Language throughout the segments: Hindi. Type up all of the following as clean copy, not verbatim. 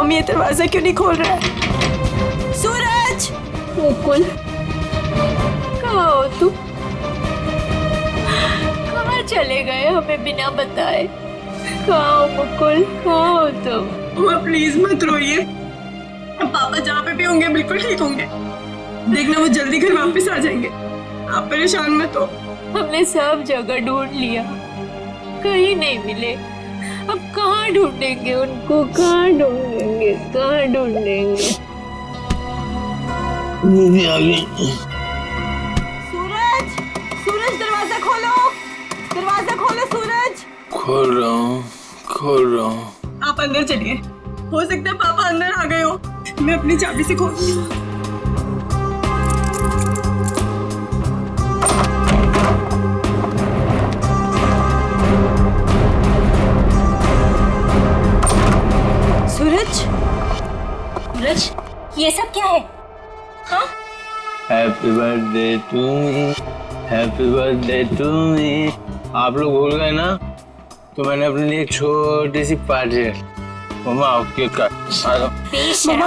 मॉम ये दरवाजा क्यों नहीं खोल रहा है? सूरज! मुकुल, कहाँ हो तुम? कहाँ चले गए हमें बिना बताए? कहाँ हो मुकुल, कहाँ हो तुम? माँ प्लीज मत रोइए, अब पापा जहाँ पे भी होंगे बिल्कुल ठीक होंगे। देखना वो जल्दी घर वापस आ जाएंगे, आप परेशान मत हो। हमने सब जगह ढूंढ लिया, कहीं नहीं मिले। अब कहाँ ढूंढेंगे उनको, कहाँ ढूंढेंगे, कहाँ ढूंढेंगे? सूरज! सूरज दरवाजा खोलो, दरवाजा खोलो सूरज! खोल रहा हूँ। आप अंदर चलिए, हो सकता है पापा अंदर आ गए हो। मैं अपनी चाबी से खोलती हूँ। सूरज! सूरज, ये सब क्या है? हाँ? Happy birthday to me, happy birthday to me. आप लोग भूल गए ना, तो मैंने अपने लिए एक छोटी सी पार्टी है। मम्मा आओ केक काट। मम्मा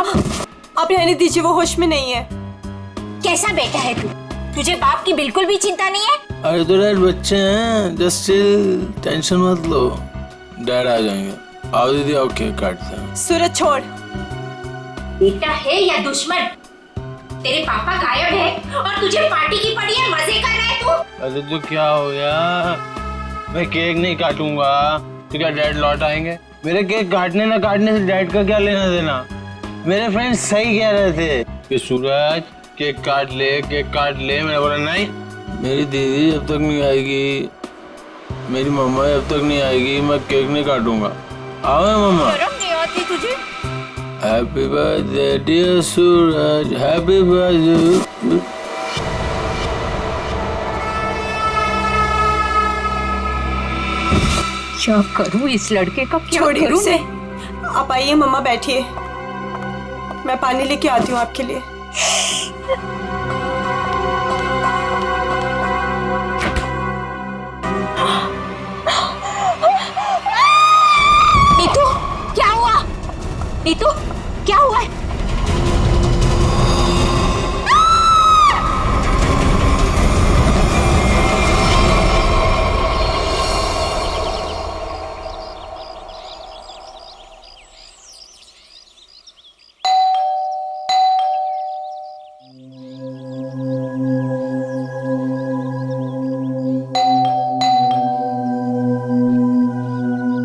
आप रहने दीजिए, वो होश में नहीं है। कैसा बेटा है तू? तुझे बाप की बिल्कुल भी चिंता नहीं है? अरे तो डैड बच्चे हैं, जस्ट चिल, टेंशन मत लो, डैड आ जाएंगे। आओ दीदी आओ केक काटते हैं। सूरज छोड़। बेटा है या दुश्मन? तेरे पापा गायब है और तुझे पार्टी की पड़ी है, मजे कर रहा है तू? अरे तो क्या हो गया, मैं केक नहीं काटूंगा तो क्या डैड लौट आएंगे? मेरे केक काटने ना काटने से डैड का क्या लेना देना? मेरे फ्रेंड्स सही कह रहे थे कि सूरज केक काट ले, केक काट ले। मैंने बोला नहीं, मेरी दीदी जब तक नहीं आएगी, मेरी मम्मा जब तक नहीं आएगी, मैं केक नहीं काटूंगा। आओ मम्मा। शर्म नहीं आती तुझे? हैप्पी बर्थडे डियर सूरज, हैप्पी बर्थडे। क्या करूं इस लड़के का, क्या छोड़िए करूं उसे। मैं? आप आइए मम्मा, बैठिए, मैं पानी लेके आती हूँ आपके लिए। नीतू, क्या हुआ? नीतू, क्या हुआ है?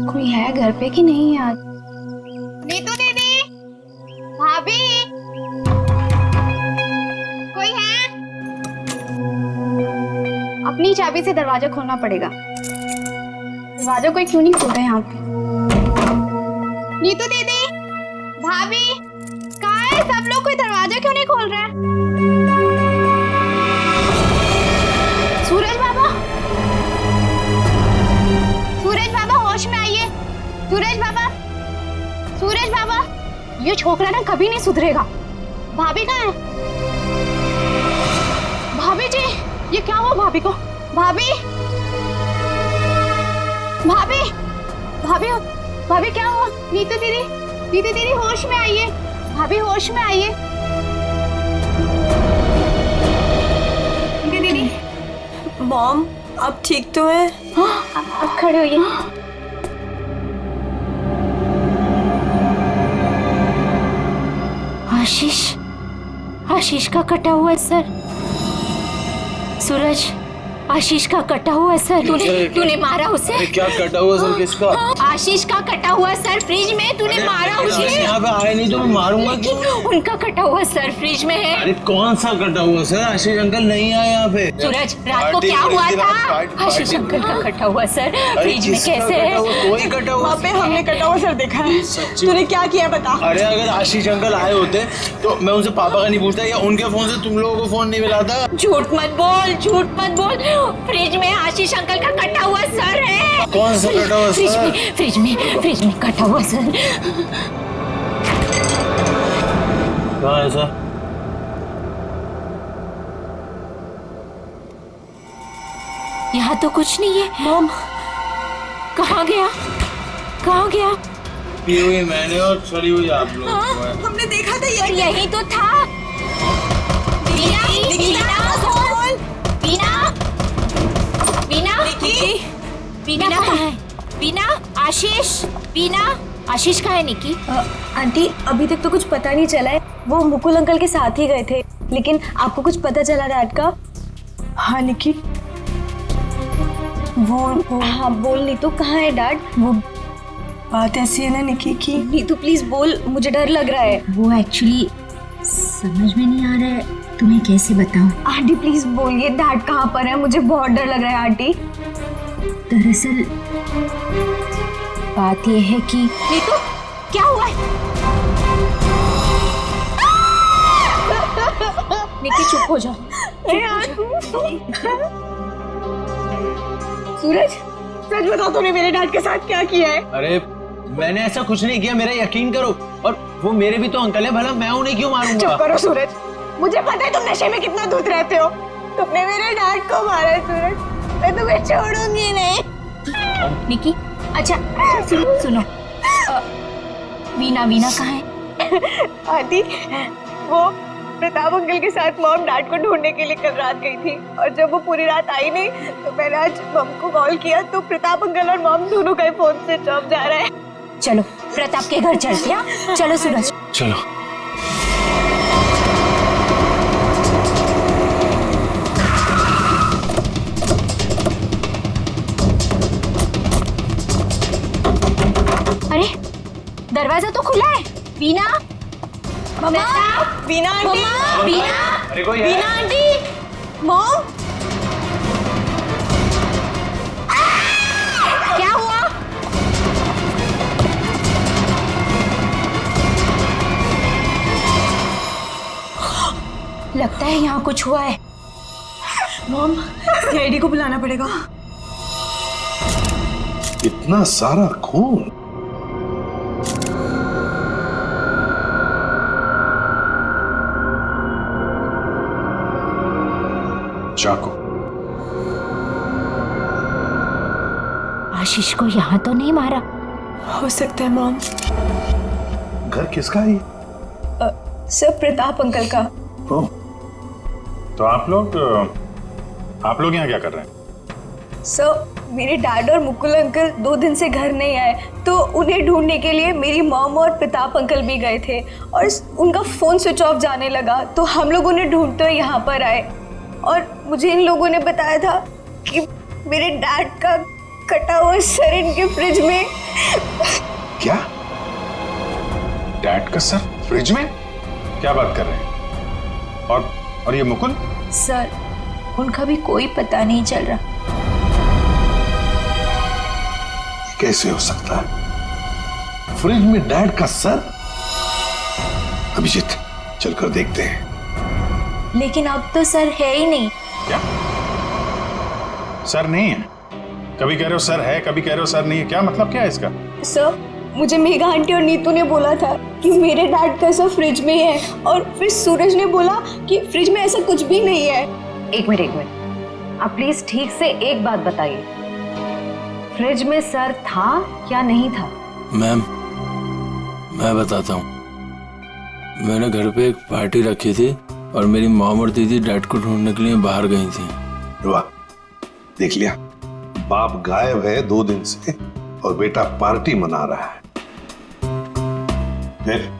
कोई है घर पे कि नहीं आज? नीतू दीदी, भाभी, कोई है? अपनी चाबी से दरवाजा खोलना पड़ेगा। दरवाजा कोई क्यों नहीं खोल रहा है यहाँ पे? नीतू दीदी, भाभी, कहाँ है सब लोग? कोई दरवाजा क्यों नहीं खोल रहा है? सूरज बाबा, सूरज बाबा होश में आइए। सूरज बाबा, सूरज बाबा, ये छोकरा ना कभी नहीं सुधरेगा। भाभी कहाँ है? भाभी जी, ये क्या हुआ भाभी को? भाभी, भाभी, भाभी, भाभी क्या हुआ? नीतू दीदी, नीतू दीदी होश में आइए। भाभी होश में आइए। नीतू दीदी, मॉम आप ठीक तो हैं? हाँ, अब खड़े होइए। आशीष, आशीष का कटा हुआ है सर। सूरज, आशीष का कटा हुआ है सर। तूने मारा उसे? अरे क्या कटा हुआ सर? किसका? आशीष का कटा हुआ सर, फ्रिज में तूने मारा उसे। यहाँ पे आए नहीं तो मैं मारूंगा क्यों? उनका कटा हुआ सर फ्रिज में है। अरे कौन सा कटा हुआ सर? आशीष अंकल नहीं आए यहाँ पे। सूरज, रात को क्या हुआ था? आशीष अंकल का कटा हुआ सर फ्रिज में। कैसे है? कोई कटा हुआ? वहाँ पे हमने कटा हुआ सर देखा है। तूने क्या किया बता? अरे अगर आशीष अंकल आए होते तो मैं उनसे पापा का नहीं पूछता, या उनके फोन से तुम लोगों को फोन नहीं मिलाता। झूठ मत बोल, झूठ मत बोल। फ्रिज में आशीष अंकल का कटा हुआ सर है। कौन सा कटा हुआ सर? फ्रिज में कटा हुआ सर। कहाँ है सर? यहाँ तो कुछ नहीं है। मॉम कहाँ गया? कहाँ गया? पी हुई मैंने और सड़ी हुई आप लोग। हमने देखा था और यही तो था। वीना, वीना, वीना, वीना, वीना कहाँ है? वीना, आशीष, वीना, आशीष कहाँ है निकी? आंटी अभी तक तो कुछ पता नहीं चला है। वो मुकुल अंकल के साथ ही गए थे, लेकिन आपको कुछ पता चला डैड का? हाँ निकी, वो हाँ बोल नीतू, कहाँ है डैड? वो बात ऐसी है ना निकी की। नीतू प्लीज बोल, मुझे डर लग रहा है। वो एक्चुअली समझ में नहीं आ रहा है, तुम्हें कैसे बताऊं। आंटी प्लीज बोलिए डैड कहाँ पर है, मुझे बहुत डर लग रहा है आंटी। दरअसल बात यह है कि नीतू, क्या हुआ है? निकी चुप हो जाओ। सूरज, सच बता तूने मेरे डैड के साथ क्या किया है? अरे मैंने ऐसा कुछ नहीं किया, मेरा यकीन करो। और वो मेरे भी तो अंकल है, भला मैं उन्हें क्यों मारूंगा? चुप करो सूरज, मुझे पता है तुम नशे में कितना दूध रहते हो। तुमने मेरे डैड को मारा है सूरज, मैं तुम्हें छोड़ूंगी नहीं। निकी, अच्छा सुनो, वीना, वीना कहाँ है? आंटी, वो प्रताप अंकल के साथ मॉम डैड को ढूंढने के लिए कल रात गई थी, और जब वो पूरी रात आई नहीं तो मैंने आज मॉम को कॉल किया तो प्रताप अंकल और मॉम दोनों का फोन स्विच ऑफ जा रहा है। चलो प्रताप के घर चलते हैं। चलो सूरज, चलो। अरे दरवाजा तो खुला है। वीना, मम्मा, वीना आंटी, वीना, अरे कोई है? Veena aunty, mom. क्या हुआ? लगता है यहाँ कुछ हुआ है। मॉम, सीआईडी को बुलाना पड़ेगा। इतना सारा खून। चाकू। आशीष को यहाँ तो नहीं मारा? हो सकता है मॉम। घर किसका है? सर प्रताप अंकल का। ओह, तो आप लोग यहाँ क्या कर रहे हैं? सर मेरे डैड और मुकुल अंकल 2 दिन से घर नहीं आए, तो उन्हें ढूंढने के लिए मेरी मॉम और प्रताप अंकल भी गए थे, और उनका फोन स्विच ऑफ जाने लगा, तो हम लोग उन्हें ढूंढते हुए यहाँ पर आए, और मुझे इन लोगों ने बताया था कि मेरे डैड का कटा हुआ सर इनके फ्रिज में। क्या? डैड का सर फ्रिज में? क्या बात कर रहे हैं? और ये मुकुल? सर उनका भी कोई पता नहीं चल रहा। कैसे हो सकता है? फ्रिज में डैड का सर? अभिजीत, चलकर देखते हैं। लेकिन अब तो सर है ही नहीं। क्या? सर नहीं है? कभी कह रहे हो सर है, कभी कह रहे हो सर नहीं है, क्या मतलब क्या है इसका? सर मुझे मेघा आंटी और नीतू ने बोला था कि मेरे डैड का सर फ्रिज में है, और फिर सूरज ने बोला कि फ्रिज में ऐसा कुछ भी नहीं है। एक मिनट, आप प्लीज ठीक से एक बात बताइए, फ्रिज में सर था या नहीं था? मैम, मैं बताता हूँ। मैंने घर पे एक पार्टी रखी थी और मेरी मॉम और दीदी डैड को ढूंढने के लिए बाहर गई थी। वाह, देख लिया, बाप गायब है 2 दिन से और बेटा पार्टी मना रहा है। फिर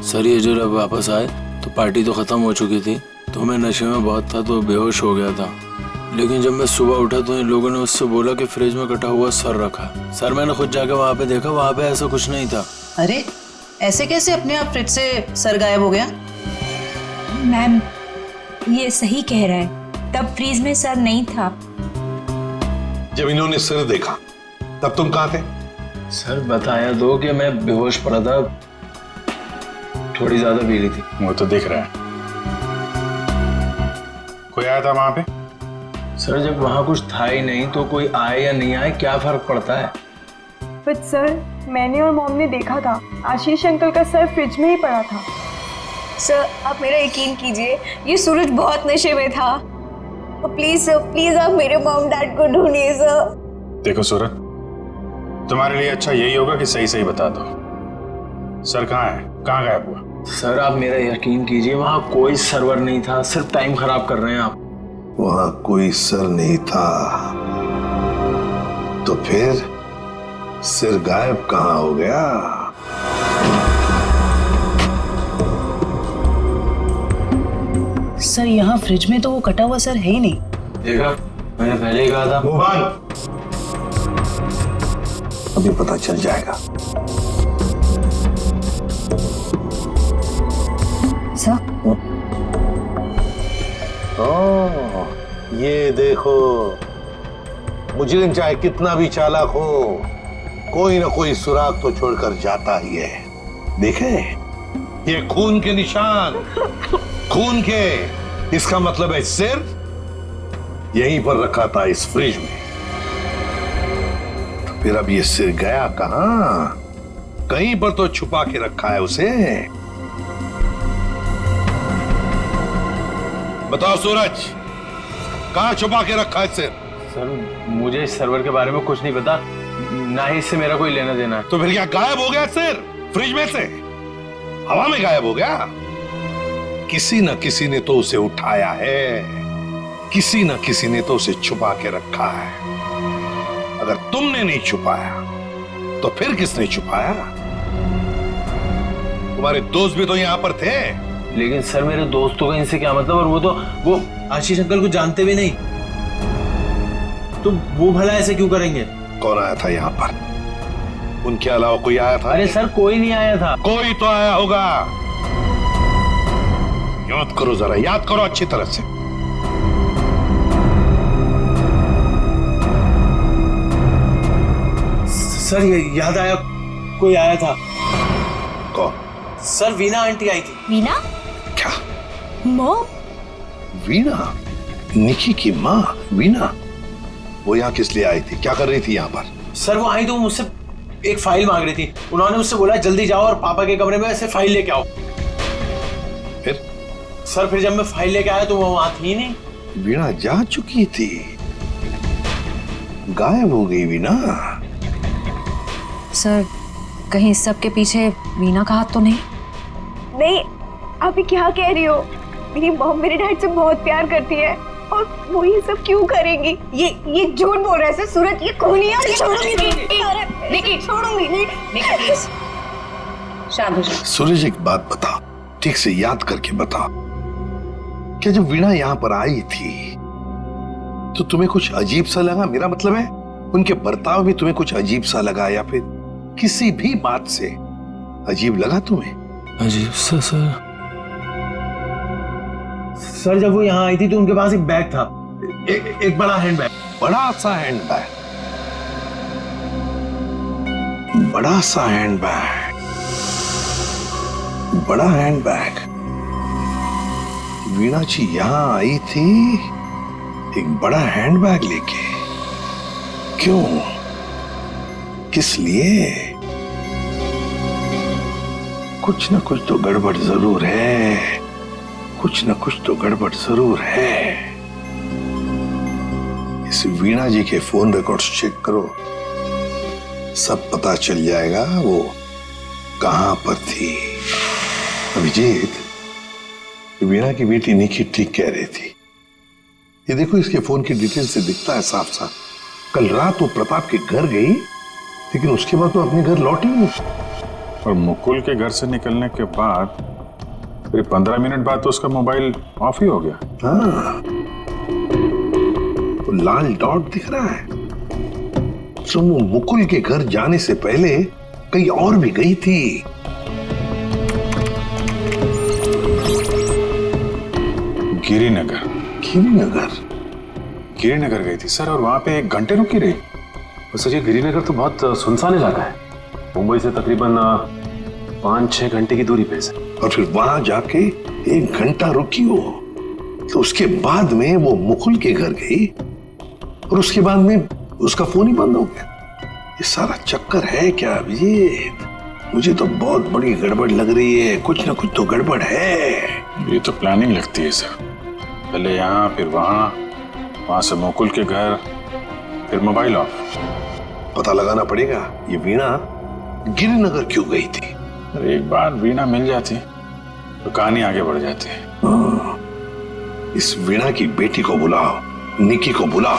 सर ये जो जब वापस आए तो पार्टी तो खत्म हो चुकी थी, तो मैं नशे में बहुत था तो बेहोश हो गया था। लेकिन जब मैं सुबह उठा तो इन लोगों ने उससे बोला कि फ्रिज में कटा हुआ सर रखा। सर मैंने खुद जाके वहाँ पे देखा, वहाँ पे ऐसा कुछ नहीं था। अरे ऐसे कैसे अपने आप फ्रिज से सर गायब हो गया? मैम ये सही कह रहा है, तब फ्रिज में सर नहीं था। जब इन्होंने सिर देखा तब तुम कहाँ थे? सर बताया दो कि मैं बेहोश पड़ा था, थोड़ी ज्यादा पी ली थी। वो तो दिख रहा है। कोई आया था वहां पे? सर जब वहाँ कुछ था ही नहीं तो कोई आए या नहीं आए क्या फर्क पड़ता है? बट सर, मैंने और मॉम ने देखा था आशीष अंकल का सर फ्रिज में ही पड़ा था। सर आप मेरा यकीन कीजिए, ये सूरज बहुत नशे में था। प्लीज सर, प्लीज आप मेरे मॉम डैड को ढूंढिए सर। देखो सूरज, तुम्हारे लिए अच्छा यही होगा कि सही सही बता दो। सर कहाँ है? कहाँ गायब हुआ? सर आप मेरा यकीन कीजिए, वहां कोई सर्वर नहीं था, सिर्फ टाइम खराब कर रहे हैं आप। वहां कोई सर नहीं था तो फिर सिर गायब कहाँ हो गया? सर यहाँ फ्रिज में तो वो कटा हुआ सर है ही नहीं। देखा, मैंने पहले ही कहा था। मोहन, अभी पता चल जाएगा। सर ओह, ये देखो, मुजरिम चाहे कितना भी चालाक हो, कोई ना कोई सुराग तो छोड़कर जाता ही है। देखे, ये खून के निशान, खून के। इसका मतलब है सिर यहीं पर रखा था इस फ्रिज में। तो फिर अब ये सिर गया कहां? कहीं पर तो छुपा के रखा है उसे। बताओ सूरज, कहां छुपा के रखा है सिर? सर मुझे इस सर्वर के बारे में कुछ नहीं पता, ना ही इससे मेरा कोई लेना देना है। तो फिर क्या गायब हो गया सिर फ्रिज में से? हवा में गायब हो गया? किसी न किसी ने तो उसे उठाया है, किसी न किसी ने तो उसे छुपा के रखा है। अगर तुमने नहीं छुपाया तो फिर किसने छुपाया? तुम्हारे दोस्त भी तो यहां पर थे। लेकिन सर मेरे दोस्तों का इनसे क्या मतलब? और वो आशीष अंकल को जानते भी नहीं, तो वो भला ऐसे क्यों करेंगे? कौन आया था यहाँ पर? उनके अलावा कोई आया था? अरे सर कोई नहीं आया था। कोई तो आया होगा। याद करो जरा, याद करो अच्छी तरह से। सर ये याद आया, कोई आया था। कौन? सर वीना आंटी आई थी। वीना? क्या? मॉम? वीना? निकी की माँ वीना? वो यहाँ किस लिए आई थी? क्या कर रही थी यहाँ पर? सर वो आई तो मुझसे एक फाइल मांग रही थी। उन्होंने मुझसे बोला जल्दी जाओ और पापा के कमरे में ऐसे फाइल लेके आओ। फिर? सर फिर जब मैं फाइल लेके आया तो वो वहां थी ही नहीं। वीणा जा चुकी थी, गायब हो गई वीणा। सर कहीं इस सब के पीछे वीना का हाथ तो नहीं? नहीं, आप ये क्या कह रही हो? मेरी मॉम मेरे डैड से बहुत प्यार करती है और वो ये सब क्यों करेंगी? ये झूठ बोल रहा है सर। सूरज ये खूनी है। छोड़ूंगी नहीं, छोड़ूंगी नहीं। शांत हो जाओ। सूरज एक बात बताओ, ठीक से याद करके बताओ, क्या जब वीणा यहाँ पर आई थी तो तुम्हें कुछ अजीब सा लगा? मेरा मतलब है उनके बर्ताव में तुम्हें कुछ अजीब सा लगा, या फिर किसी भी बात से अजीब लगा तुम्हें? अजीब सा? सर जब वो यहाँ आई थी तो उनके पास एक बैग था, एक बड़ा हैंड बैग। बड़ा सा हैंड बैग? बड़ा सा हैंड बैग? बड़ा हैंड बैग? वीणा जी यहां आई थी एक बड़ा हैंड बैग लेके? क्यों? किस लिए? कुछ ना कुछ तो गड़बड़ जरूर है, कुछ ना कुछ तो गड़बड़ जरूर है। इस वीणा जी के फोन रिकॉर्ड्स चेक करो, सब पता चल जाएगा वो कहां पर थी। अभिजीत, वीणा की बेटी निकी ठीक कह रही थी। ये देखो, इसके फोन की डिटेल से दिखता है साफ साफ, कल रात वो प्रताप के घर गई लेकिन उसके बाद तो अपने घर लौटी नहीं। और मुकुल के घर से निकलने के बाद करीब 15 मिनट बाद तो उसका मोबाइल ऑफ ही हो गया। हाँ, वो लाल डॉट दिख रहा है, तो वो मुकुल के घर जाने से पहले कहीं और भी गई थी। गिरिनगर। गिरिनगर गई थी सर, और वहां पे 1 घंटे रुकी रही। सर ये गिरिनगर तो बहुत सुनसान इलाका है, मुंबई से तकरीबन 5-6 घंटे की दूरी पे है। और फिर वहां जाके 1 घंटा रुकी हो, तो उसके बाद में वो मुकुल के घर गई और उसके बाद में उसका फोन ही बंद हो गया। ये सारा चक्कर है क्या अभिजीत? मुझे तो बहुत बड़ी गड़बड़ लग रही है, कुछ ना कुछ तो गड़बड़ है। ये तो प्लानिंग लगती है सर, पहले यहाँ फिर वहां से मुकुल के घर, फिर मोबाइल ऑफ। पता लगाना पड़ेगा ये वीणा गिरिनगर क्यों गई थी, अरे एक बार वीणा मिल जाती तो कहानी आगे बढ़ जाती। इस वीणा की बेटी को बुलाओ, निकी को बुलाओ।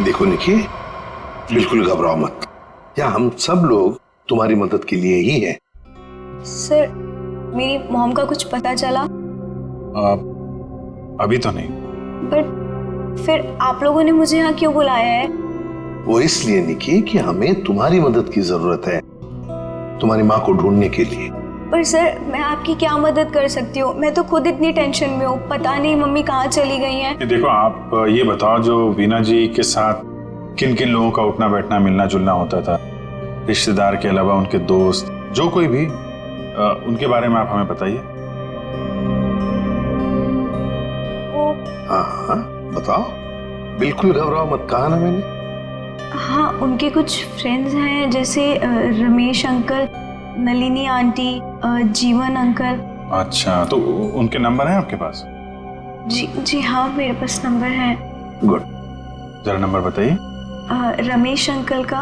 देखो निकी, बिल्कुल घबराओ मत, यहाँ हम सब लोग तुम्हारी मदद के लिए ही हैं। सर, मेरी मॉम का कुछ पता चला? अभी तो नहीं। बट फिर आप लोगों ने मुझे यहाँ क्यों बुलाया है? वो इसलिए निकी कि हमें तुम्हारी मदद की जरूरत है, तुम्हारी माँ को ढूंढने के लिए। पर सर, मैं आपकी क्या मदद कर सकती हूँ? मैं तो खुद इतनी टेंशन में हूँ, पता नहीं मम्मी कहाँ चली गई हैं। देखो, आप ये बताओ, जो वीणा जी के साथ किन किन लोगों का उठना बैठना मिलना जुलना होता था, रिश्तेदार के अलावा उनके दोस्त, जो कोई भी, उनके बारे में आप हमें बताइए। हाँ हाँ बताओ, बिल्कुल घबराओ मत, कहा ना मैंने। हाँ, उनके कुछ फ्रेंड्स हैं, जैसे रमेश अंकल, नलिनी आंटी, जीवन अंकल। अच्छा, तो उनके नंबर हैं आपके पास? जी हाँ, मेरे पास नंबर है। गुड, जरा नंबर बताइए। रमेश अंकल का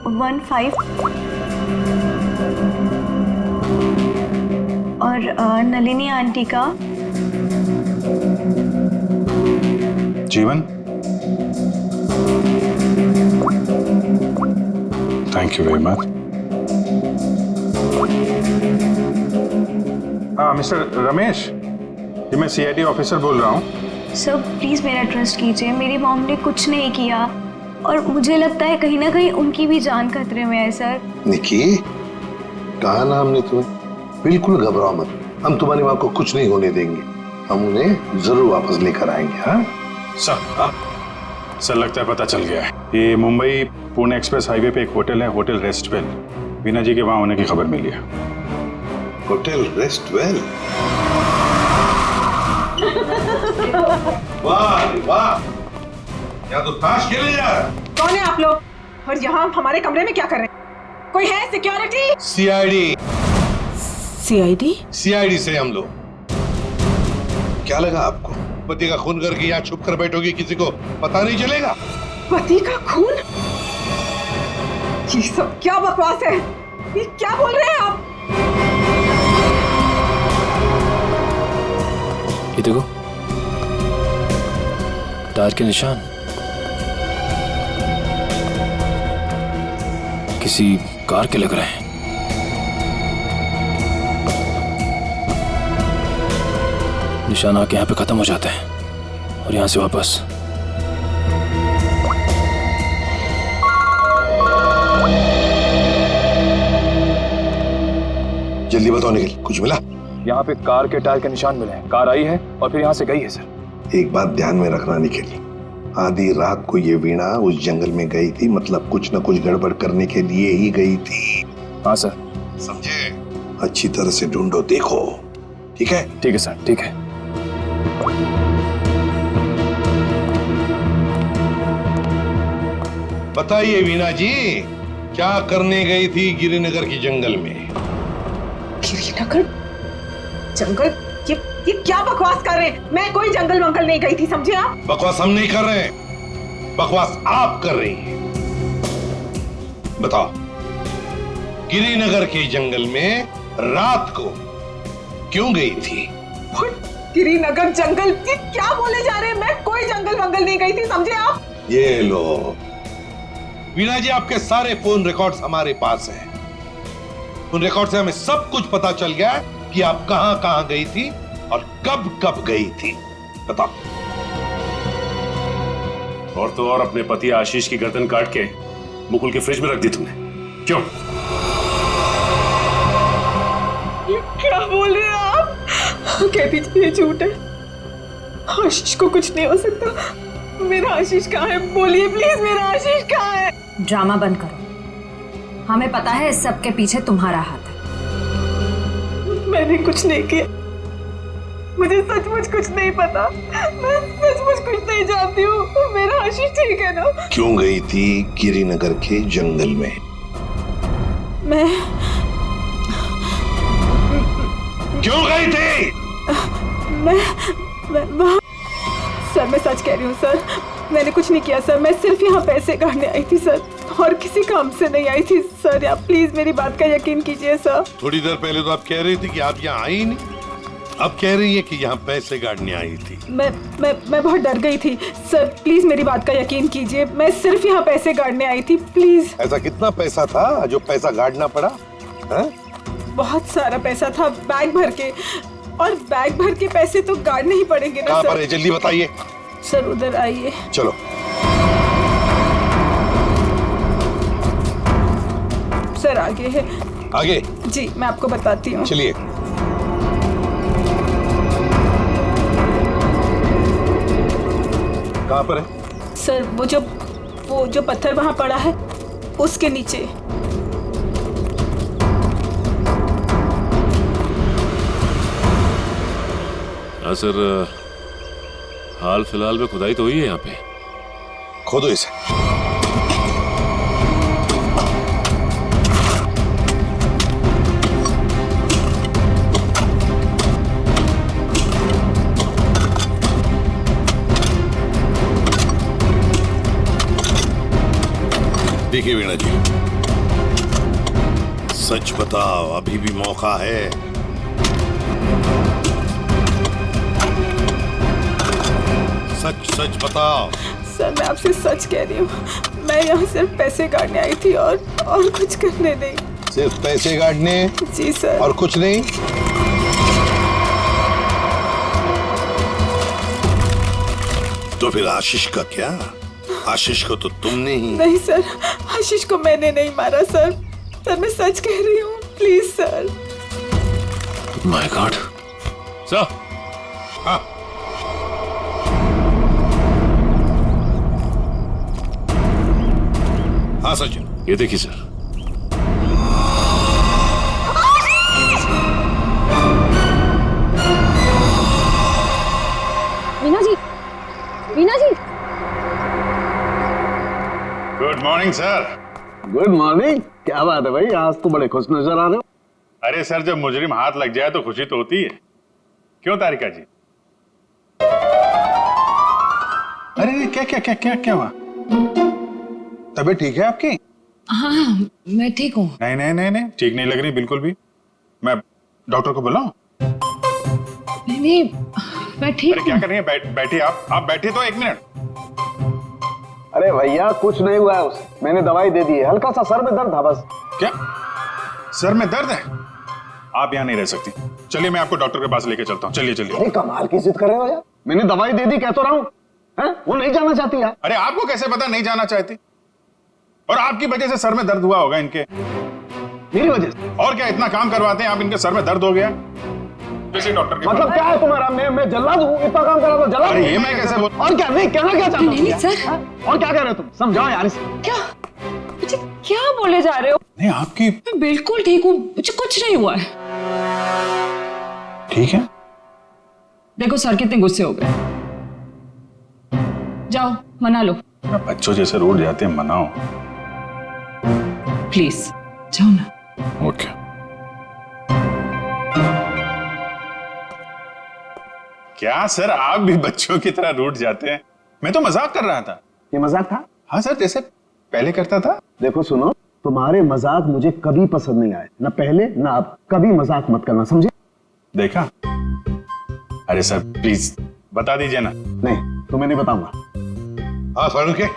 15 और नलिनी आंटी का। जीवन, थैंक यू वेरी मच। हाँ मिस्टर रमेश, जी मैं CID ऑफिसर बोल रहा हूँ। सर प्लीज मेरा ट्रस्ट कीजिए, मेरी मॉम ने कुछ नहीं किया और मुझे लगता है कहीं ना कहीं उनकी भी जान खतरे में है। सर निकी, कहा ना हमने तुम्हें, बिल्कुल घबराओ मत, हम तुम्हारी माँ को कुछ नहीं होने देंगे, हम उन्हें जरूर वापस लेकर आएंगे। हाँ सर, लगता है पता चल गया है। ये मुंबई पुणे एक्सप्रेस हाईवे पे एक होटल है, होटल रेस्टवेल। वीणा जी के वहां होने की खबर मिली है। होटल रेस्टवेल? वाह वाह, यहाँ तो ताश खेले जा रहा है। कौन है आप लोग और यहाँ हमारे कमरे में क्या कर रहे हैं? कोई है सिक्योरिटी? CID से हम लोग। क्या लगा आपको, पति का खून करके यहाँ छुप कर बैठोगी, किसी को पता नहीं चलेगा? पति का खून? ये सब क्या बकवास है? ये क्या बोल रहे हैं आप? ये देखो, टायर के निशान, किसी कार के लग रहे हैं। निशान आके यहाँ पे खत्म हो जाते हैं और यहाँ से वापस। जल्दी बताओ निखिल, कुछ मिला? यहाँ पे कार के टायर के निशान मिले हैं, कार आई है और फिर यहाँ से गई है सर। एक बात ध्यान में रखना निखिल, आधी रात को ये वीणा उस जंगल में गई थी, मतलब कुछ न कुछ गड़बड़ करने के लिए ही गई थी। हाँ सर। समझे? अच्छी तरह से ढूंढो, देखो। ठीक है? ठीक है सर, ठीक है। बताइए वीणा जी, क्या करने गई थी गिरिनगर की जंगल में? गिरिनगर जंगल? ये क्या बकवास कर रहे हैं? मैं कोई जंगल वंगल नहीं गई थी, समझे आप? बकवास हम नहीं कर रहे हैं, बकवास आप कर रही हैं। बताओ, गिरिनगर के जंगल में रात को क्यों गई थी? गिरिनगर जंगल? ये क्या बोले जा रहे हैं? मैं कोई जंगल वंगल नहीं गई थी, समझे आप? ये लो वीणा जी, आपके सारे फोन रिकॉर्ड्स हमारे पास हैं। उन रिकॉर्ड से हमें सब कुछ पता चल गया कि आप कहां कहां गई थी और कब कब गई थी। बताओ। और तो और अपने पति आशीष की गर्दन काट के मुकुल के फ्रिज में रख दी तुमने, क्यों? ये क्या बोल रहे हैं आप? कह दीजिए ये झूठ है, आशीष को कुछ नहीं हो सकता। मेरा आशीष कहाँ है? बोलिए प्लीज, मेरा आशीष कहाँ है? ड्रामा बंद करो, हमें पता है इस सब के पीछे तुम्हारा हाथ है। मैंने कुछ नहीं किया, मुझे सचमुच कुछ नहीं पता, मैं सचमुच कुछ नहीं जानती हूँ। मेरा आशीष ठीक है ना? क्यों गई थी गिरिनगर के जंगल में? मैं क्यों गई थी? मैं सर, मैं सच कह रही हूँ सर, मैंने कुछ नहीं किया सर, मैं सिर्फ यहाँ पैसे काटने आई थी सर। और किसी काम से नहीं आई थी सर। आप प्लीज मेरी बात का यकीन कीजिए सर। थोड़ी देर पहले तो आप कह रही थी कि आप यहाँ आई ही नहीं, अब कह रही है कि यहाँ पैसे गाड़ने आई थी। मैं बहुत डर गई थी सर, प्लीज मेरी बात का यकीन कीजिए। मैं सिर्फ यहाँ पैसे गाड़ने आई थी, प्लीज। ऐसा कितना पैसा था जो पैसा गाड़ना पड़ा? है? बहुत सारा पैसा था, बैग भर के, और बैग भर के पैसे तो गाड़ने ही पड़ेंगे ना कहाँ सर। पर है? जल्दी बताइए। सर उधर आइए। चलो। सर आगे है। आगे? जी मैं आपको बताती हूँ। चलिए। कहाँ पर है? सर वो जो पत्थर वहाँ पड़ा है उसके नीचे। हाँ सर, हाल फिलहाल में खुदाई तो हुई है यहाँ पे। खोदो इसे। देखिए वीणा जी, सच बताओ, अभी भी मौका है। सच सच बताओ। सर मैं आपसे सच कह रही हूँ, मैं यहाँ सिर्फ पैसे गाड़ने आई थी और कुछ करने नहीं। सिर्फ पैसे गाड़ने? जी सर। और कुछ नहीं? तो फिर आशीष का क्या? आशीष को तो तुमने ही। नहीं सर, आशीष को मैंने नहीं मारा सर। सर मैं सच कह रही हूँ, please sir. My God. Sir. हाँ। हाँ सचिन, ये देखिए sir. Veena ji, Veena ji. Good morning sir. Good morning. क्या बात है भाई, आज तो बड़े खुश नजर आ रहे हो। अरे सर, जब मुजरिम हाथ लग जाए तो खुशी तो होती है, क्यों तारिका जी? अरे क्या क्या क्या क्या क्या हुआ? तबीयत ठीक है आपकी? हाँ मैं ठीक हूँ। नहीं नहीं नहीं नहीं, ठीक नहीं लग रही बिल्कुल भी। मैं डॉक्टर को बुलाऊं? नहीं मैं ठीक अरे क्या कर रही है? बैठिए आप बैठिए तो 1 मिनट। अरे भैया कुछ नहीं हुआ है उसे, मैंने दवाई दे दी है, हल्का सा सर में दर्द था बस। क्या सर में दर्द है? आप यहाँ नहीं रह सकती, चलिए मैं आपको डॉक्टर के पास लेके चलता हूँ। चलिए चलिए। अरे कमाल की जिद कर रहे हो यार, मैंने दवाई दे दी, कह तो रहा हूँ। वो नहीं जाना चाहती यार। अरे आपको कैसे पता नहीं जाना चाहती? और आपकी वजह से सर में दर्द हुआ होगा इनके। मेरी वजह से? और क्या, इतना काम करवाते हैं आप, इनके सर में दर्द हो गया। किसी डॉक्टर के मतलब क्या है तुम्हारा? मैं जल्लाद हूँ? इतना काम करा तो जल्लाद? अरे ये मैं कैसे बोल? और क्या? नहीं कहना क्या चाहते हो? नहीं सर। और क्या कह रहे हो तुम? समझाओ यार इसे। क्या मुझे क्या बोले जा रहे हो? नहीं आपकी। मैं बिल्कुल ठीक हूँ, मुझे कुछ नहीं हुआ है। ठीक है। देखो सर कितने गुस्से हो गए, जाओ मना लो। बच्चों जैसे रोड जाते हैं, मनाओ प्लीज, जाओ ना। ओके। क्या सर, आप भी बच्चों की तरह रूठ जाते हैं? मैं तो मजाक कर रहा था। ये मजाक था? हाँ सर, जैसे पहले करता था। देखो सुनो, तुम्हारे मजाक मुझे कभी पसंद नहीं आए, ना पहले ना अब। कभी मजाक मत करना, समझे? देखा? अरे सर प्लीज बता दीजिए ना। नहीं तुम्हें नहीं बताऊंगा। हाँ सर, के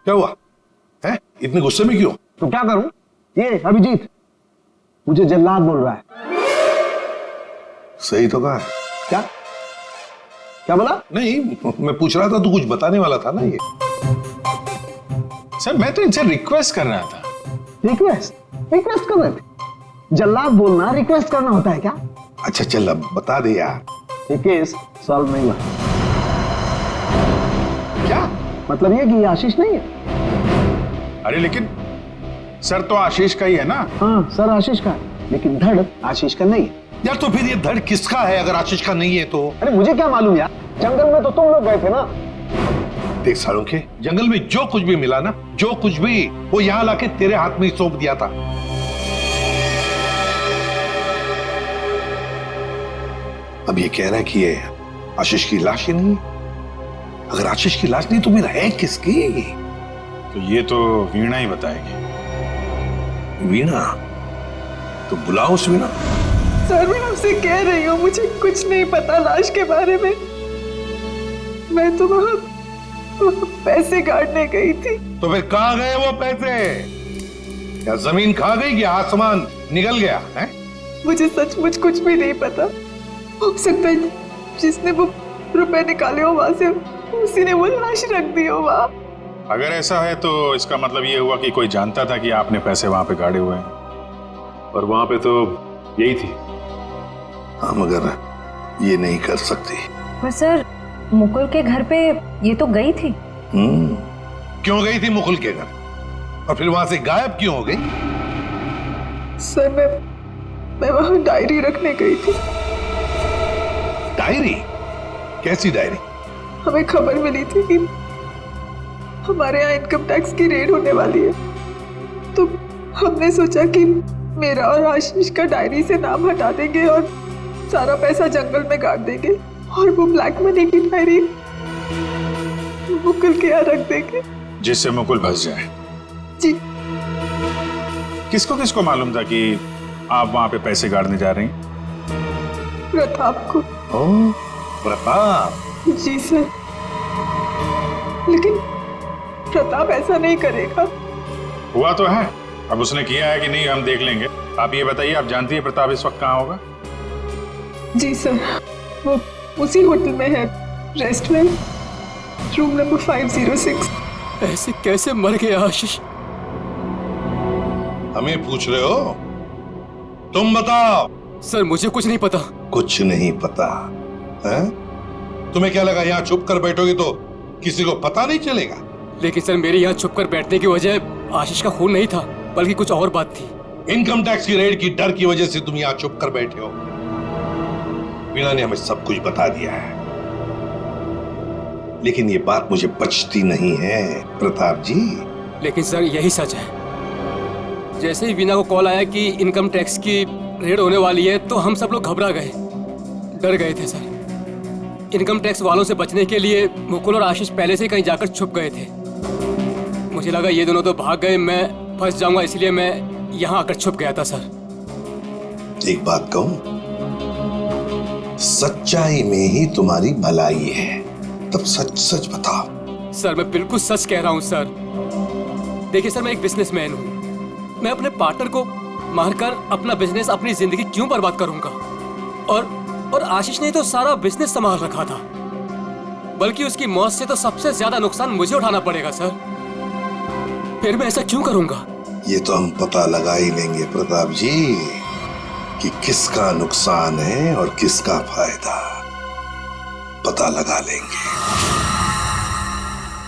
क्या हुआ है? इतने गुस्से में क्यों? तो क्या करूं? ये अभिजीत मुझे जल्लाद बोल रहा है। सही तो कहा। क्या क्या बोला? नहीं, मैं पूछ रहा था, तू कुछ बताने वाला था ना। ये सर मैं तो इनसे रिक्वेस्ट कर रहा था। रिक्वेस्ट कर रहे थे? जल्लाद बोलना रिक्वेस्ट करना होता है क्या? अच्छा चल अब बता दे यार। ये केस सॉल्व नहीं हुआ। क्या मतलब ये कि ये आशीष नहीं है। अरे लेकिन सर तो आशीष का ही है ना। हाँ सर आशीष का है, लेकिन धड़ आशीष का नहीं है। यार तो फिर ये धड़ किसका है अगर आशीष का नहीं है तो? अरे मुझे क्या मालूम यार, जंगल में तो तुम लोग गए थे ना। देख सालों के जंगल में जो कुछ भी मिला ना, जो कुछ भी, वो यहाँ लाके तेरे हाथ में ही सौंप दिया था। अब ये कह रहा है कि ये आशीष की लाश ही नहीं है। अगर आशीष की लाश नहीं तो फिर है किसकी? तो ये तो वीणा ही बताएगी। वीणा? तो बुलाओ उस वीणा। सर मैं आपसे कह रही हूँ मुझे कुछ नहीं पता लाश के बारे में। मैं तो वहाँ पैसे काटने गई थी। तो फिर कहाँ गए वो पैसे? क्या जमीन खा गई कि आसमान निकल गया है? मुझे सचमुच कुछ भी नहीं पता। हो सकता है जिसने वो रुपए निकाले हो वहां से उसी ने वो लाश रख दी हो वहाँ। अगर ऐसा है तो इसका मतलब ये हुआ कि कोई जानता था कि आपने पैसे वहां पे गाड़े हुए हैं, और वहां पे तो यही थी। हाँ मगर ये नहीं कर सकती। पर सर मुकुल के घर पे ये तो गई थी। क्यों गई थी मुकुल के घर? और फिर वहां से गायब क्यों हो गई? सर मैं वहां डायरी रखने गई थी। डायरी? कैसी डायरी? हमें खबर मिली थी कि हमारे यहाँ इनकम टैक्स की रेड होने वाली है, तो हमने सोचा कि मेरा और आशीष का डायरी से नाम हटा देंगे और सारा पैसा जंगल में गाड़ देंगे और वो ब्लैक मनी की डायरी मुकुल के यहाँ रख देंगे, जिससे मुकुल फंस जाए। जी। किसको किसको मालूम था कि आप वहां पे पैसे गाड़ने जा रही हैं? प्रताप को। प्रताप? जी सर, लेकिन प्रताप ऐसा नहीं करेगा। हुआ तो है, अब उसने किया है कि नहीं हम देख लेंगे। आप ये बताइए, आप जानती है प्रताप इस वक्त कहाँ होगा? जी सर, वो उसी होटल में है, रेस्टोरेंट, रूम नंबर 506। ऐसे कैसे मर गया आशीष? हमें पूछ रहे हो? तुम बताओ। सर मुझे कुछ नहीं पता। कुछ नहीं पता है? तुम्हें क्या लगा यहाँ छुप कर बैठोगे तो किसी को पता नहीं चलेगा? लेकिन सर मेरे यहाँ छुप कर बैठने की वजह आशीष का खून नहीं था, बल्कि कुछ और बात थी। इनकम टैक्स की रेड की डर की वजह से तुम यहाँ छुप कर बैठे हो। वीणा ने हमें सब कुछ बता दिया है, लेकिन ये बात मुझे पचती नहीं है प्रताप जी। लेकिन सर यही सच है। जैसे ही वीणा को कॉल आया कि इनकम टैक्स की रेड होने वाली है तो हम सब लोग घबरा गए, डर गए थे सर। इनकम टैक्स वालों से बचने के लिए मुकुल और आशीष पहले से कहीं जाकर छुप गए थे। मुझे लगा ये दोनों तो भाग गए, मैं फंस जाऊंगा, इसलिए मैं यहाँ आकर छुप गया था सर। एक बात कहूं, सच्चाई में ही तुम्हारी भलाई है, तब सच सच बताओ। सर मैं बिल्कुल सच कह रहा हूँ सर। देखिए सर, मैं एक बिजनेसमैन हूँ। मैं अपने पार्टनर को मारकर अपना बिजनेस, अपनी जिंदगी क्यों बर्बाद करूंगा? और आशीष ने तो सारा बिजनेस संभाल रखा था, बल्कि उसकी मौत से तो सबसे ज्यादा नुकसान मुझे उठाना पड़ेगा सर। फिर मैं ऐसा क्यों करूंगा? ये तो हम पता लगा ही लेंगे प्रताप जी कि किसका नुकसान है और किसका फायदा, पता लगा लेंगे।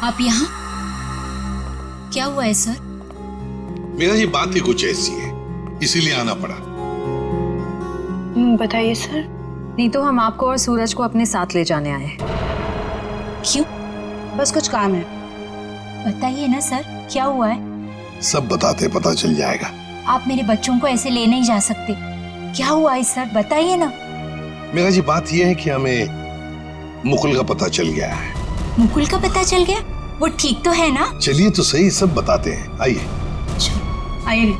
आप यहाँ? क्या हुआ है सर? मेरा जी बात ही कुछ ऐसी है, इसीलिए आना पड़ा। बताइए सर। नहीं तो हम आपको और सूरज को अपने साथ ले जाने आए हैं। क्यों? बस कुछ काम है। बताइए ना सर, क्या हुआ है? सब बताते पता चल जाएगा। आप मेरे बच्चों को ऐसे ले नहीं जा सकते। क्या हुआ है सर, बताइए ना। मेरा जी बात यह है कि हमें मुकुल का पता चल गया है। मुकुल का पता चल गया? वो ठीक तो है ना? चलिए तो सही, सब बताते हैं, आइए। आइए।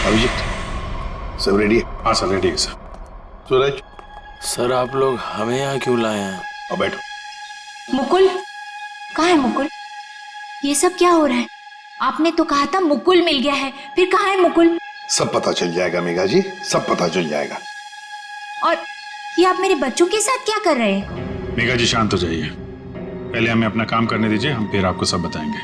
अभिजीत सब रेडी है? हाँ सर रेडी है सर। सूरज? सर आप लोग हमें यहाँ क्यों लाए हैं? अब बैठो। मुकुल कहाँ है? मुकुल, ये सब क्या हो रहा है? आपने तो कहा था मुकुल मिल गया है, फिर कहाँ है मुकुल? सब पता चल जाएगा मेघा जी, सब पता चल जाएगा। और ये आप मेरे बच्चों के साथ क्या कर रहे हैं? मेघा जी शांत हो जाइए, पहले हमें अपना काम करने दीजिए, हम फिर आपको सब बताएंगे।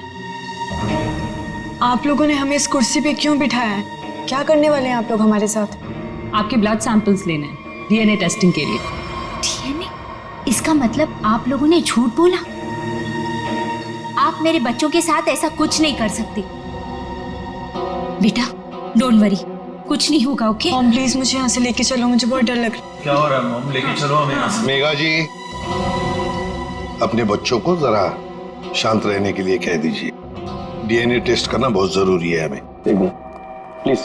आप लोगों ने हमें इस कुर्सी पे क्यों बिठाया है? क्या करने वाले हैं आप लोग हमारे साथ? आपके ब्लड सैंपल्स लेने हैं डीएनए टेस्टिंग के लिए। डीएनए? इसका मतलब आप लोगों ने झूठ बोला? आप मेरे बच्चों के साथ ऐसा कुछ नहीं कर सकते। बेटा डोंट वरी, कुछ नहीं होगा, ओके? मॉम प्लीज मुझे यहाँ से लेके चलो, मुझे बहुत डर लग रहा है। क्या हो रहा है मॉम? लेके चलो हमें यहाँ से। मेघा जी अपने बच्चों को जरा शांत रहने के लिए कह दीजिए। डीएनए टेस्ट करना बहुत जरूरी है हमें। एक मिनट प्लीज।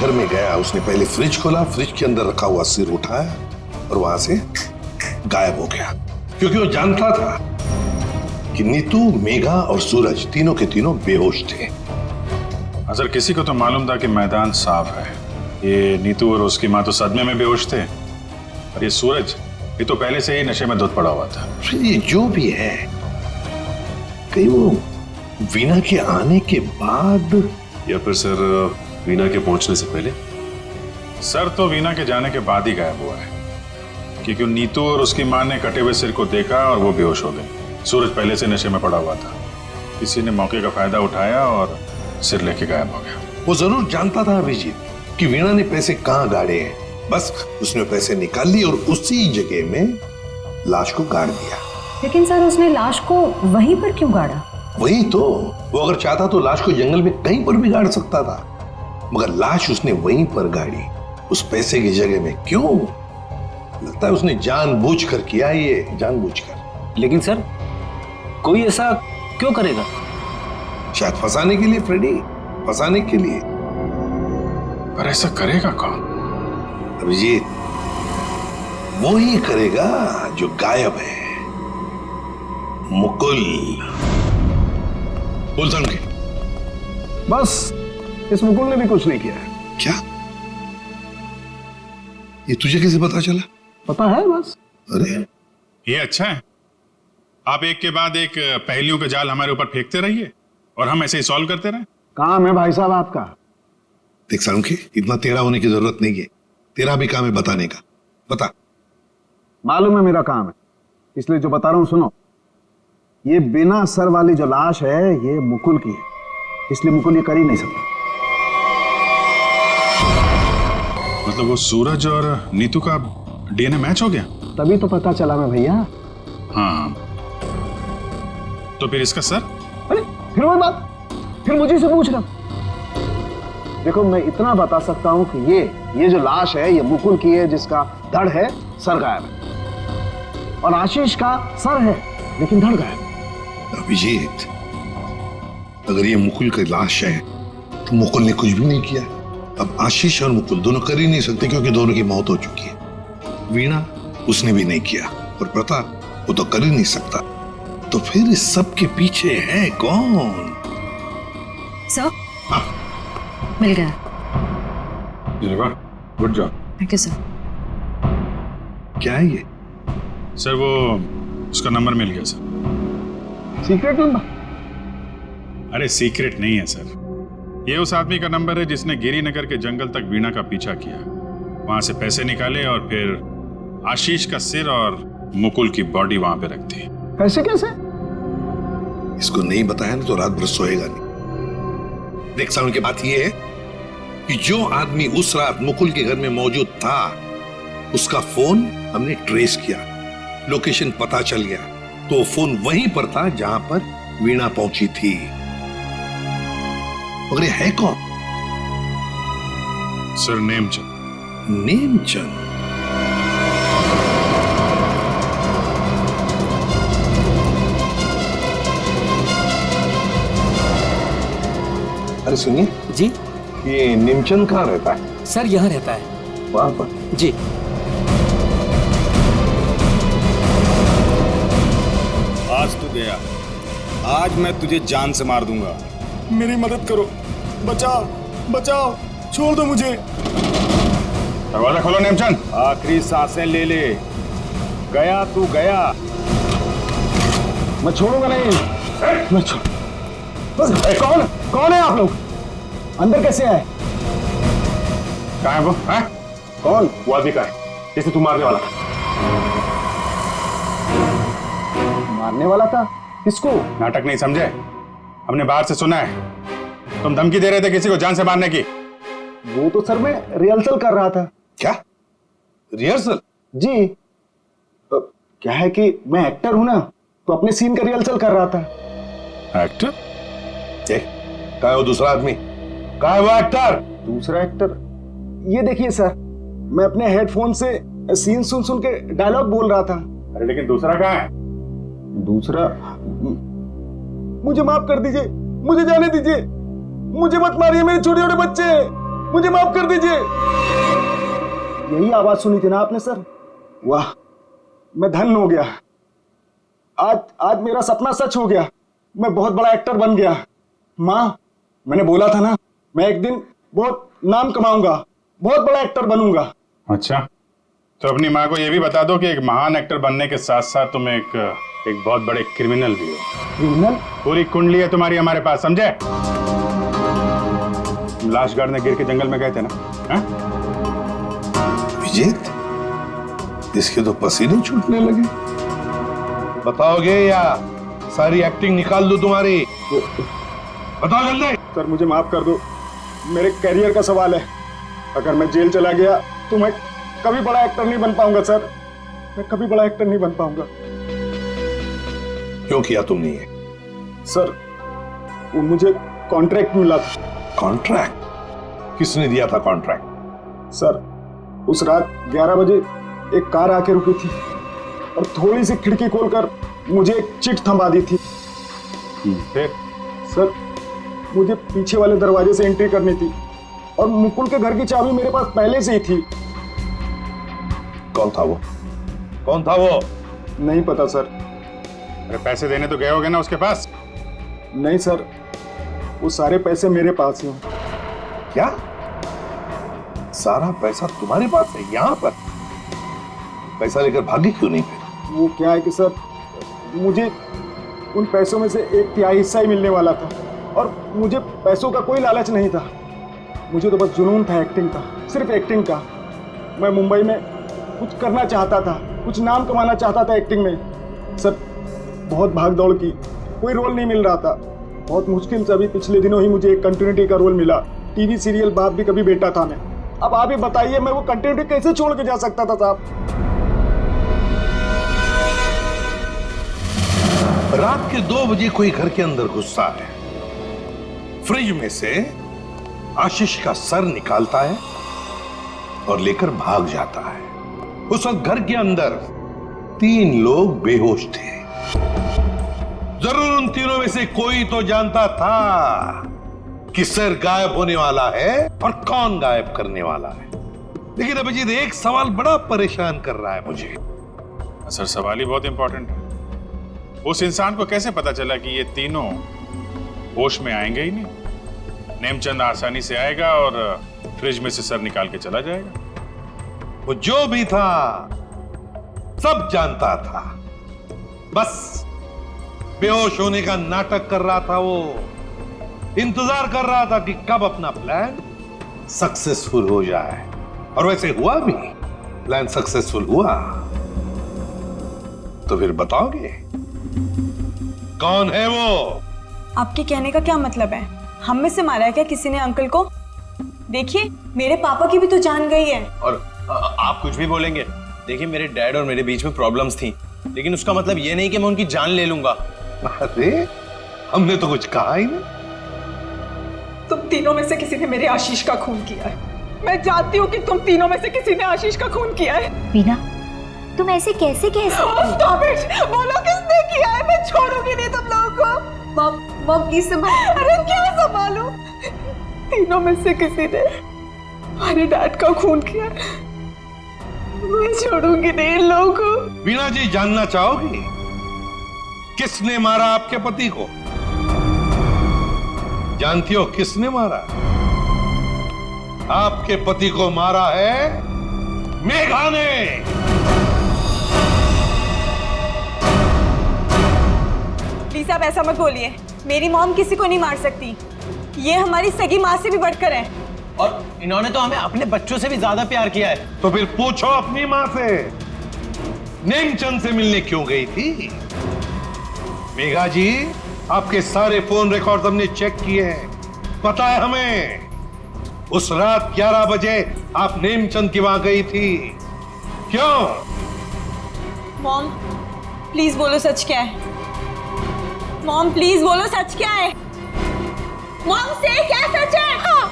घर में गया उसने पहले फ्रिज खोला, फ्रिज के अंदर रखा हुआ सिर उठाया और वहां से गायब हो गया, क्योंकि वो जानता था कि नीतू, मेघा और सूरज तीनों के तीनों बेहोश थे। अगर किसी को तो मालूम था कि मैदान साफ है। ये नीतू और उसकी माँ तो सदमे में बेहोश थे, और ये सूरज, ये तो पहले से ही नशे में धुत पड़ा हुआ था। फिर ये जो भी है, कहीं वो वीना के आने के बाद, या फिर सर वीना के पहुंचने से पहले? सर तो वीना के जाने के बाद ही गायब हुआ है, क्योंकि नीतू और उसकी माँ ने कटे हुए सिर को देखा और वो बेहोश हो गए। सूरज पहले से नशे में पड़ा हुआ था, किसी ने मौके का फायदा उठाया और सिर लेके गायब हो गया। वो जरूर जानता था अभिजीत कि वीणा ने पैसे कहाँ गाड़े हैं, बस उसने पैसे निकाल लिए और उसी जगह में लाश को गाड़ दिया। लेकिन सर उसने लाश को वहीं पर क्यों गाड़ा? वही तो, वो अगर चाहता तो लाश को जंगल में कहीं पर भी गाड़ सकता था, मगर लाश उसने वहीं पर गाड़ी, उस पैसे की जगह में। क्यों? लगता है उसने जानबूझकर किया, ये जानबूझकर। लेकिन सर कोई ऐसा क्यों करेगा? शायद फंसाने के लिए फ्रेडी, फंसाने के लिए। पर ऐसा करेगा कौन? अभिजीत, वो ही करेगा जो गायब है, मुकुल। बोल समझे? बस इस मुकुल ने भी कुछ नहीं किया है। क्या? ये तुझे कैसे पता चला? पता है बस। अरे ये अच्छा है, आप एक के बाद एक पहेलियों के जाल हमारे ऊपर फेंकते रहिए और हम ऐसे ही सॉल्व करते रहे। काम है भाई साहब आपका। देख सालुंखे, इतना टेढ़ा होने की जरूरत नहीं है, तेरा भी काम है बताने का। बता। मालूम है मेरा काम है, इसलिए जो बता रहा हूं सुनो। ये बिना सर वाली जो लाश है ये मुकुल की है, इसलिए मुकुल ये कर ही नहीं सकता। मतलब वो सूरज और नीतू का डीएनए मैच हो गया? तभी तो पता चला मैं भैया। हाँ, तो फिर इसका सर? अरे फिर वही बात, फिर मुझे से पूछ रहा। देखो मैं इतना बता सकता हूं कि ये जो लाश है ये मुकुल की है, जिसका धड़ है, सर गायब है। और आशीष का सर है लेकिन धड़ गायब। अभिजीत, अगर ये मुकुल की लाश है तो मुकुल ने कुछ भी नहीं किया। अब आशीष और मुकुल दोनों कर ही नहीं सकते, क्योंकि दोनों की मौत हो चुकी है। वीणा, उसने भी नहीं किया, और प्रताप, वो तो कर ही नहीं सकता। तो फिर इस सब के पीछे है कौन? सर मिल गया। Good job. Thank you sir. क्या है ये? सर वो उसका नंबर मिल गया सर। Secret number? अरे सीक्रेट नहीं है सर, ये उस आदमी का नंबर है जिसने गिरिनगर के जंगल तक वीणा का पीछा किया, वहां से पैसे निकाले और फिर आशीष का सिर और मुकुल की बॉडी वहां पे रख दी। पैसे कैसे? इसको नहीं बताया ना तो रात भर सोएगा नहीं। देख साउंड की बात ये है कि जो आदमी उस रात मुकुल के घर में मौजूद था, उसका फोन हमने ट्रेस किया, लोकेशन पता चल गया, तो फोन वहीं पर था जहां पर वीणा पहुंची थी। मगर ये है कौन? सर नेमचंद। नेमचंद? अरे सुनिए जी, ये नेमचंद कहाँ रहता है? सर यहाँ रहता है। वहां पर? जी। आज तू गया, आज मैं तुझे जान से मार दूंगा। मेरी मदद करो, बचाओ बचाओ, छोड़ दो मुझे। दरवाजा खोलो नेमचंद। आखिरी सांसें ले ले, गया तू गया। मैं छोड़ूंगा नहीं। मैं छोड़। कौन कौन है आप लोग? अंदर कैसे आए? कहाँ है वो? है? कौन? वो आदमी का है जिसे तू मारने वाला था। मारने वाला था? किसको? नाटक नहीं समझे, हमने बाहर से सुना है तुम धमकी दे रहे थे किसी को जान से मारने की। वो तो सर मैं रिहर्सल कर रहा था। क्या रिहर्सल? जी, क्या है कि मैं एक्टर हूं ना, तो अपने सीन का रिहर्सल कर रहा था। एक्टर? कहाँ है वो दूसरा आदमी? कहाँ है वो एक्टर? दूसरा एक्टर? ये देखिए सर, मैं अपने हेडफोन से सीन सुन सुन के डायलॉग बोल रहा था। अरे लेकिन दूसरा कहाँ है? दूसरा? मुझे माफ कर दीजिए, मुझे जाने दीजिए, मुझे मत मारिए, मेरे छोटे छोटे बच्चे हैं। मुझे माफ कर दीजिए। यही आवाज सुनी थी ना आपने सर? वाह, मैं धन्य हो गया। आज मेरा सपना सच हो गया। मैं बहुत बड़ा एक्टर बन गया। माँ, मैंने बोला था ना, मैं एक दिन बहुत नाम कमाऊंगा, बहुत बड़ा एक्टर बनूंगा। अच्छा, तो अपनी माँ को यह भी बता दो कि एक महान एक्टर बनने के साथ साथ तुम एक बहुत बड़े क्रिमिनल भी हो। क्रिमिनल? पूरी कुंडली है तुम्हारी हमारे पास, समझे? लाश गाड़ने गिर के जंगल में गए थे ना? अभिजीत, इसके तो पसीने छूटने लगे। बताओगे या सारी एक्टिंग निकाल दो तुम्हारी? बताओ जल्दी। सर मुझे माफ कर दो, मेरे करियर का सवाल है। अगर मैं जेल चला गया तो मैं कभी बड़ा एक्टर नहीं बन पाऊंगा सर, मैं कभी बड़ा एक्टर नहीं बन पाऊंगा। क्यों किया तुमने ये? सर, वो मुझे कॉन्ट्रैक्ट मिला था। कॉन्ट्रैक्ट? किसने दिया था कॉन्ट्रैक्ट? सर, उस रात 11 बजे एक कार आके रुकी थी और थोड़ी सी खिड़की खोलकर मुझे एक चिट थमा दी थी। फिर? सर, मुझे पीछे वाले दरवाजे से एंट्री करनी थी और मुकुल के घर की चाबी मेरे पास पहले से ही थी। कौन था वो? कौन था वो? नहीं पता सर। अरे पैसे देने तो गए होगे ना उसके पास? नहीं सर, वो सारे पैसे मेरे पास हैं। क्या? सारा पैसा तुम्हारे पास है यहाँ पर? पैसा लेकर भागी क्यों नहीं फिर? वो क्या है कि सर, मुझे उन पैसों में से 1/3 हिस्सा ही मिलने वाला था और मुझे पैसों का कोई लालच नहीं था। मुझे तो बस जुनून था एक्टिंग का, सिर्फ एक्टिंग का। मैं मुंबई में कुछ करना चाहता था, कुछ नाम कमाना चाहता था एक्टिंग में। सर, बहुत भाग दौड़ की, कोई रोल नहीं मिल रहा था। बहुत मुश्किल से अभी पिछले दिनों ही मुझे एक कंटिन्यूटी का रोल मिला। टीवी सीरियल बाप भी कभी बेटा था मैं। अब आप ही बताइए, मैं वो कंटिन्यूटी कैसे छोड़ के जा सकता था साहब? रात के 2 बजे कोई घर के अंदर घुसता है, फ्रिज में से आशीष का सर निकालता है और लेकर भाग जाता है। उस वक्त घर के अंदर 3 लोग बेहोश थे। जरूर उन तीनों में से कोई तो जानता था कि सर गायब होने वाला है और कौन गायब करने वाला है। लेकिन अभिजीत, एक सवाल बड़ा परेशान कर रहा है मुझे। सर, सवाल ही बहुत इंपॉर्टेंट है। उस इंसान को कैसे पता चला कि ये तीनों होश में आएंगे ही नहीं? नेमचंद आसानी से आएगा और फ्रिज में से सर निकाल के चला जाएगा। वो जो भी था सब जानता था, बस बेहोश होने का नाटक कर रहा था। वो इंतजार कर रहा था कि कब अपना प्लान सक्सेसफुल हो जाए, और वैसे हुआ भी। प्लान सक्सेसफुल हुआ। तो फिर बताओगे कौन है वो? आपके कहने का क्या मतलब है? हम में से मारा है क्या किसी ने अंकल को? देखिए, मेरे पापा की भी तो जान गई है। और आप कुछ भी बोलेंगे, देखिए मेरे डैड और मेरे बीच में प्रॉब्लम्स थी, लेकिन उसका मतलब ये नहीं कि मैं उनकी जान ले लूंगा। अरे, हमने तो कुछ कहा ही नहीं। तुम तीनों में से किसी ने मेरे आशीष का खून किया है। मैं जानती हूँ कि तुम तीनों में से किसी ने आशीष का खून किया है। वीना, तुम ऐसे कैसे कह सकती हो? Stop it! बोलो किसने किया है? मैं छोड़ूंगी नहीं तुम लोगों को। मॉम प्लीज संभाल। अरे क्या संभालूं? तीनों में से किसी ने हमारे डैड का खून किया। मैं छोड़ूंगी नहीं इन लोगों को। वीणा जी, जानना चाहोगी किसने मारा आपके पति को? जानती हो किसने मारा? आपके पति को मारा है मेघा ने। प्लीज आप ऐसा मत बोलिए। मेरी मॉम किसी को नहीं मार सकती। ये हमारी सगी माँ से भी बढ़कर है। और इन्होंने तो हमें अपने बच्चों से भी ज्यादा प्यार किया है। तो फिर पूछो अपनी माँ से, नेमचंद से मिलने क्यों गई थी? मेघा जी, आपके सारे फोन रिकॉर्ड हमने चेक किए हैं। पता है हमें, उस रात 11 बजे आप नेमचंद की वहां गई थी। क्यों? मॉम प्लीज बोलो सच क्या है। मॉम प्लीज बोलो सच क्या है। मॉम से क्या सच है? हाँ,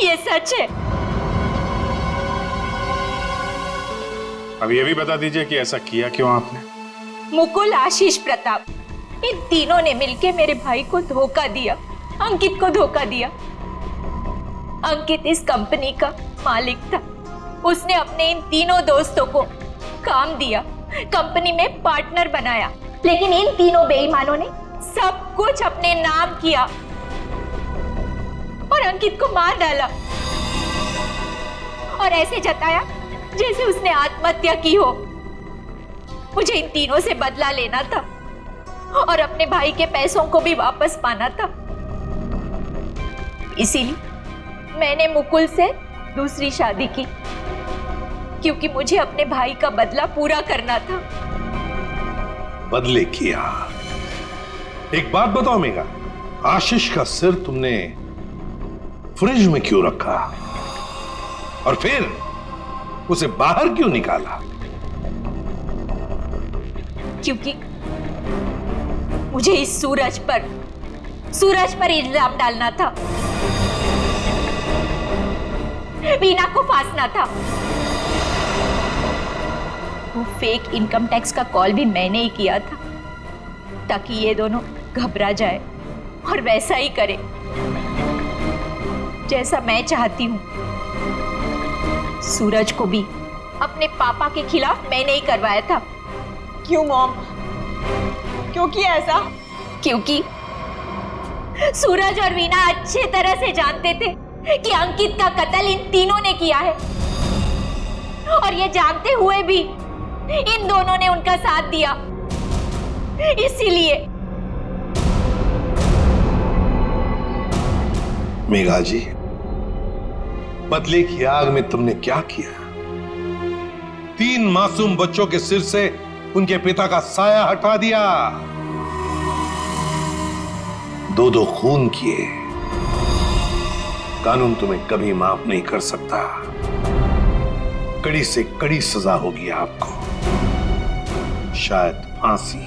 ये सच है। अब ये भी बता दीजिए कि ऐसा किया क्यों आपने? मुकुल, आशीष, प्रताप, इन तीनों ने मिलके मेरे भाई को धोखा दिया, अंकित को धोखा दिया। अंकित इस कंपनी का मालिक था। उसने अपने इन तीनों दोस्तों को काम दिया, कंपनी में पार्टनर बनाया, लेकिन इन तीनों बेईमानों ने सब कुछ अपने नाम किया और अंकित को मार डाला और ऐसे जताया जैसे उसने आत्महत्या की हो। मुझे इन तीनों से बदला लेना था और अपने भाई के पैसों को भी वापस पाना था। इसीलिए मैंने मुकुल से दूसरी शादी की, क्योंकि मुझे अपने भाई का बदला पूरा करना था। बदले किया। एक बात बताओ मेघा, आशीष का सिर तुमने फ्रिज में क्यों रखा और फिर उसे बाहर क्यों निकाला? क्योंकि मुझे इस सूरज पर इल्जाम डालना था, वीना को फांसना था। वो फेक इनकम टैक्स का कॉल भी मैंने ही किया था ताकि ये दोनों घबरा जाए और वैसा ही करे जैसा मैं चाहती हूँ। सूरज को भी अपने पापा के खिलाफ मैंने ही करवाया था। क्यों मॉम, क्यों किया ऐसा? क्योंकि सूरज और वीना अच्छे तरह से जानते थे कि अंकित का कत्ल इन तीनों ने किया है, और ये जानते हुए भी इन दोनों ने उनका साथ दिया। इसीलिए मेघा जी, बदले की आग में तुमने क्या किया? 3 मासूम बच्चों के सिर से उनके पिता का साया हटा दिया, 2 खून किए। कानून तुम्हें कभी माफ नहीं कर सकता। कड़ी से कड़ी सजा होगी आपको, शायद फांसी।